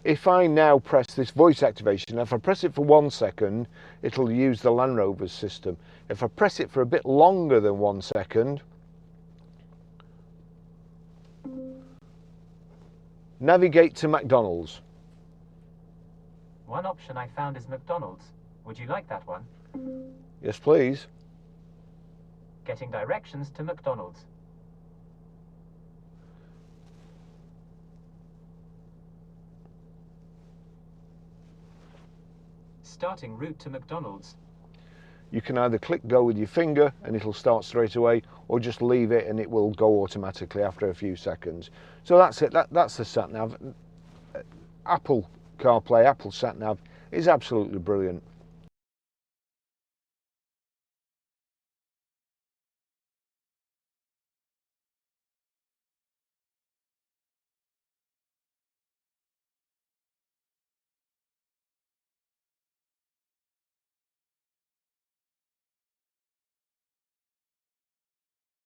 if I now press this voice activation, if I press it for 1 second, it'll use the Landrover's system. If I press it for a bit longer than 1 second, navigate to McDonald's. One option I found is McDonald's. Would you like that one? Yes, please. Getting directions to McDonald's. Starting route to McDonald's. You can either click go with your finger and it'll start straight away, or just leave it and it will go automatically after a few seconds. So that's it, that's the sat nav. Apple CarPlay, Apple sat nav is absolutely brilliant.